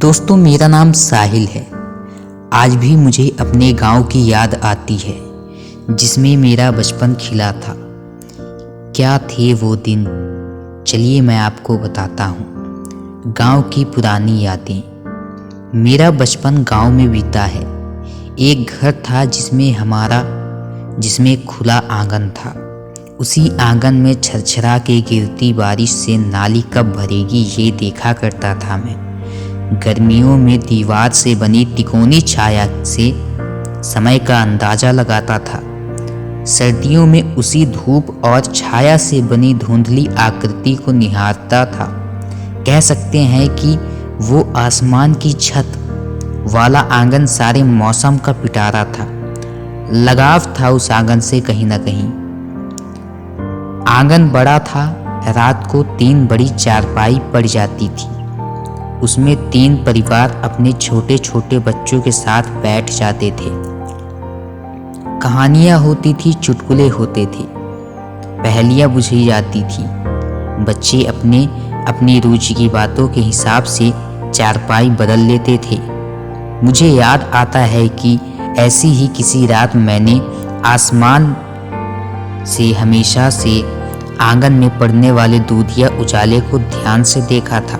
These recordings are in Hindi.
दोस्तों, मेरा नाम साहिल है। आज भी मुझे अपने गांव की याद आती है जिसमें मेरा बचपन खिला था। क्या थे वो दिन, चलिए मैं आपको बताता हूँ। गांव की पुरानी यादें। मेरा बचपन गांव में बीता है। एक घर था जिसमें खुला आंगन था। उसी आंगन में झरझरा के गिरती बारिश से नाली कब भरेगी ये देखा करता था मैं। गर्मियों में दीवार से बनी तिकोनी छाया से समय का अंदाजा लगाता था। सर्दियों में उसी धूप और छाया से बनी धुंधली आकृति को निहारता था। कह सकते हैं कि वो आसमान की छत वाला आंगन सारे मौसम का पिटारा था। लगाव था उस आंगन से कहीं ना कहीं। आंगन बड़ा था। रात को 3 बड़ी चारपाई पड़ जाती थी। उसमें 3 परिवार अपने छोटे छोटे बच्चों के साथ बैठ जाते थे। कहानियां होती थी, चुटकुले होते थे, पहेलियां बुझी जाती थी। बच्चे अपनी रुचि की बातों के हिसाब से चारपाई बदल लेते थे। मुझे याद आता है कि ऐसी ही किसी रात मैंने आसमान से हमेशा से आंगन में पड़ने वाले दूधिया उजाले को ध्यान से देखा था।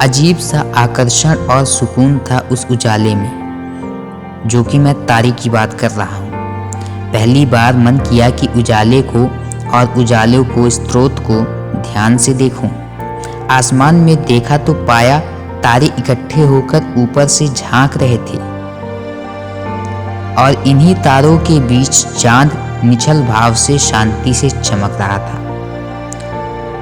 अजीब सा आकर्षण और सुकून था उस उजाले में, जो कि मैं तारे की बात कर रहा हूँ। पहली बार मन किया कि उजाले को और उजालों को, स्रोत को ध्यान से देखूं। आसमान में देखा तो पाया तारे इकट्ठे होकर ऊपर से झांक रहे थे और इन्हीं तारों के बीच चांद निश्चल भाव से शांति से चमक रहा था।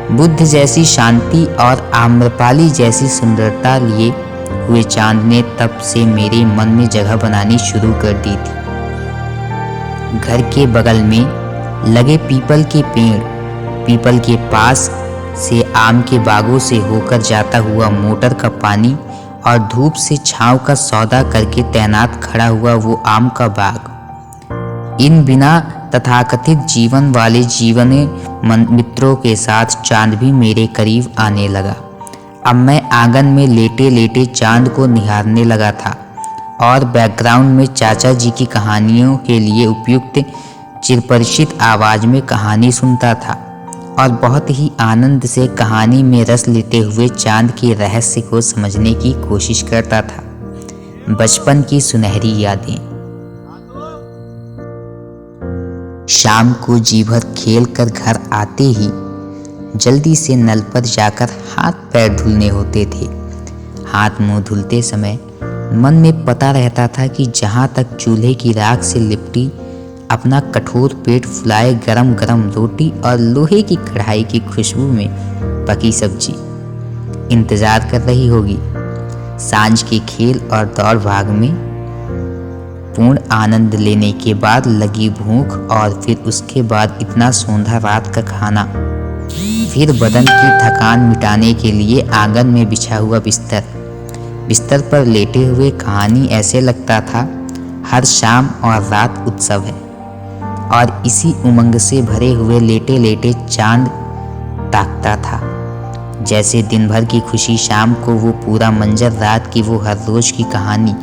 बुद्ध जैसी शांति और आम्रपाली जैसी सुंदरता लिए हुए चांद ने तब से मेरे मन में जगह बनानी शुरू कर दी थी। घर के बगल में लगे पीपल के पास से आम के बागों से होकर जाता हुआ मोटर का पानी और धूप से छांव का सौदा करके तैनात खड़ा हुआ वो आम का बाग, इन बिना तथाकथित जीवन वाले जीवने मित्रों के साथ चांद भी मेरे करीब आने लगा। अब मैं आंगन में लेटे लेटे चांद को निहारने लगा था और बैकग्राउंड में चाचा जी की कहानियों के लिए उपयुक्त चिरपरिचित आवाज में कहानी सुनता था और बहुत ही आनंद से कहानी में रस लेते हुए चांद के रहस्य को समझने की कोशिश करता था। बचपन की सुनहरी यादें। शाम को जी भर खेल कर घर आते ही जल्दी से नल पर जाकर हाथ पैर धुलने होते थे। हाथ मुंह धुलते समय मन में पता रहता था कि जहाँ तक चूल्हे की राख से लिपटी अपना कठोर पेट फुलाए गरम गरम रोटी और लोहे की कढ़ाई की खुशबू में पकी सब्जी इंतजार कर रही होगी। सांझ के खेल और दौड़ भाग में पूर्ण आनंद लेने के बाद लगी भूख और फिर उसके बाद इतना सौंधा रात का खाना, फिर बदन की थकान मिटाने के लिए आंगन में बिछा हुआ बिस्तर पर लेटे हुए कहानी ऐसे लगता था हर शाम और रात उत्सव है। और इसी उमंग से भरे हुए लेटे लेटे चांद ताकता था जैसे दिन भर की खुशी शाम को वो पूरा मंजर रात की वो हर रोज की कहानी,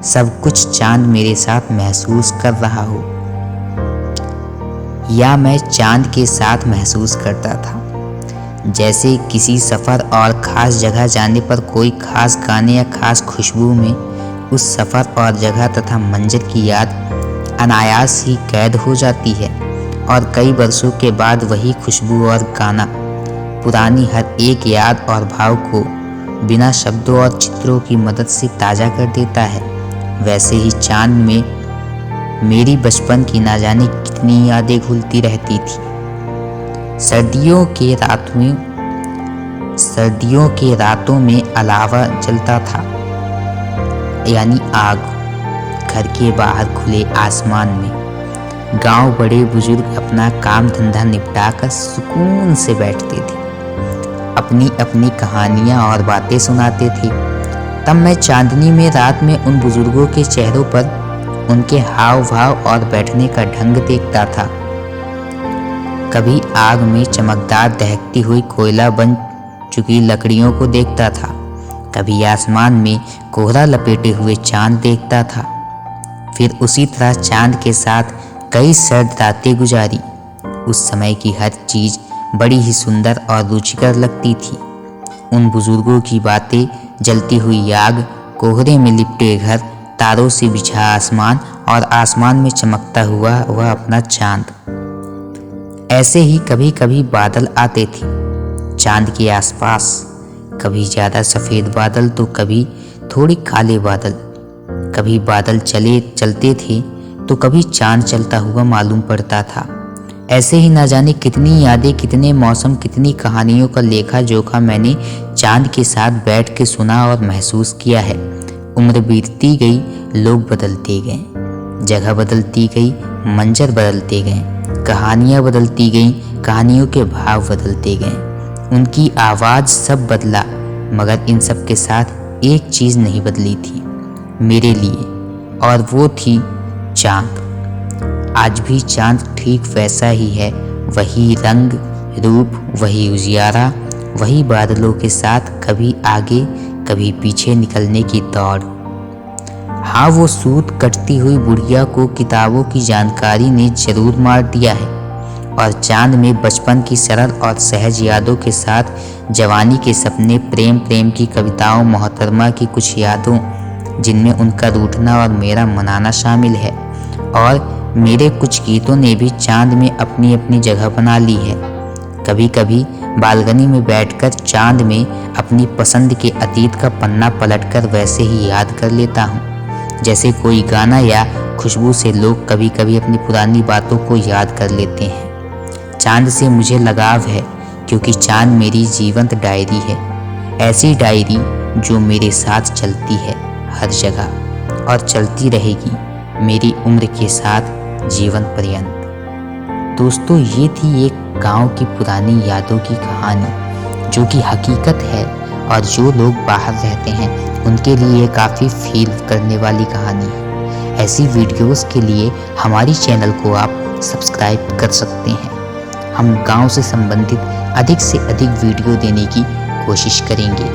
सब कुछ चांद मेरे साथ महसूस कर रहा हो या मैं चांद के साथ महसूस करता था। जैसे किसी सफ़र और ख़ास जगह जाने पर कोई ख़ास गाने या ख़ास खुशबू में उस सफ़र और जगह तथा मंजर की याद अनायास ही कैद हो जाती है और कई वर्षों के बाद वही खुशबू और गाना पुरानी हर एक याद और भाव को बिना शब्दों और चित्रों की मदद से ताज़ा कर देता है। वैसे ही चांद में मेरी बचपन की ना जाने कितनी यादें घुलती रहती थी। सर्दियों के रातों में अलावा जलता था, यानी आग। घर के बाहर खुले आसमान में गांव बड़े बुजुर्ग अपना काम धंधा निपटाकर सुकून से बैठते थे, अपनी अपनी कहानियां और बातें सुनाते थे। तब मैं चांदनी में रात में उन बुजुर्गों के चेहरों पर उनके हाव भाव और बैठने का ढंग देखता था। कभी आग में चमकदार दहकती हुई कोयला बन चुकी लकड़ियों को देखता था कभी आसमान में कोहरा लपेटे हुए चांद देखता था। फिर उसी तरह चांद के साथ कई सर्द रातें गुजारी। उस समय की हर चीज़ बड़ी ही सुंदर और रुचिकर लगती थी। उन बुजुर्गों की बातें, जलती हुई आग, कोहरे में लिपटे घर, तारों से बिछा आसमान और आसमान में चमकता हुआ वह अपना चांद। ऐसे ही कभी कभी बादल आते थे चांद के आसपास, कभी ज़्यादा सफ़ेद बादल तो कभी थोड़े काले बादल। कभी बादल चलते थे तो कभी चांद चलता हुआ मालूम पड़ता था। ऐसे ही ना जाने कितनी यादें, कितने मौसम, कितनी कहानियों का लेखा जोखा मैंने चांद के साथ बैठ के सुना और महसूस किया है। उम्र बीतती गई, लोग बदलते गए, जगह बदलती गई, मंजर बदलते गए, कहानियाँ बदलती गईं, कहानियों के भाव बदलते गए, उनकी आवाज़ सब बदला, मगर इन सब के साथ एक चीज़ नहीं बदली थी मेरे लिए, और वो थी चाँद। आज भी चाँद ठीक वैसा ही है, वही रंग रूप, वही उजियारा, वही बादलों के साथ कभी आगे कभी पीछे निकलने की दौड़। हाँ, वो सूत कटती हुई बुढ़िया को किताबों की जानकारी ने जरूर मार दिया है, और चांद में बचपन की सरल और सहज यादों के साथ जवानी के सपने, प्रेम की कविताओं, मोहतरमा की कुछ यादों जिनमें उनका रूठना और मेरा मनाना शामिल है, और मेरे कुछ गीतों ने भी चांद में अपनी अपनी जगह बना ली है। कभी कभी बालकनी में बैठकर चांद में अपनी पसंद के अतीत का पन्ना पलटकर वैसे ही याद कर लेता हूँ, जैसे कोई गाना या खुशबू से लोग कभी कभी अपनी पुरानी बातों को याद कर लेते हैं। चांद से मुझे लगाव है क्योंकि चांद मेरी जीवंत डायरी है, ऐसी डायरी जो मेरे साथ चलती है हर जगह और चलती रहेगी मेरी उम्र के साथ जीवन पर्यंत। दोस्तों, ये थी एक गांव की पुरानी यादों की कहानी जो कि हकीकत है, और जो लोग बाहर रहते हैं उनके लिए काफ़ी फील करने वाली कहानी है। ऐसी वीडियोस के लिए हमारी चैनल को आप सब्सक्राइब कर सकते हैं। हम गांव से संबंधित अधिक से अधिक वीडियो देने की कोशिश करेंगे।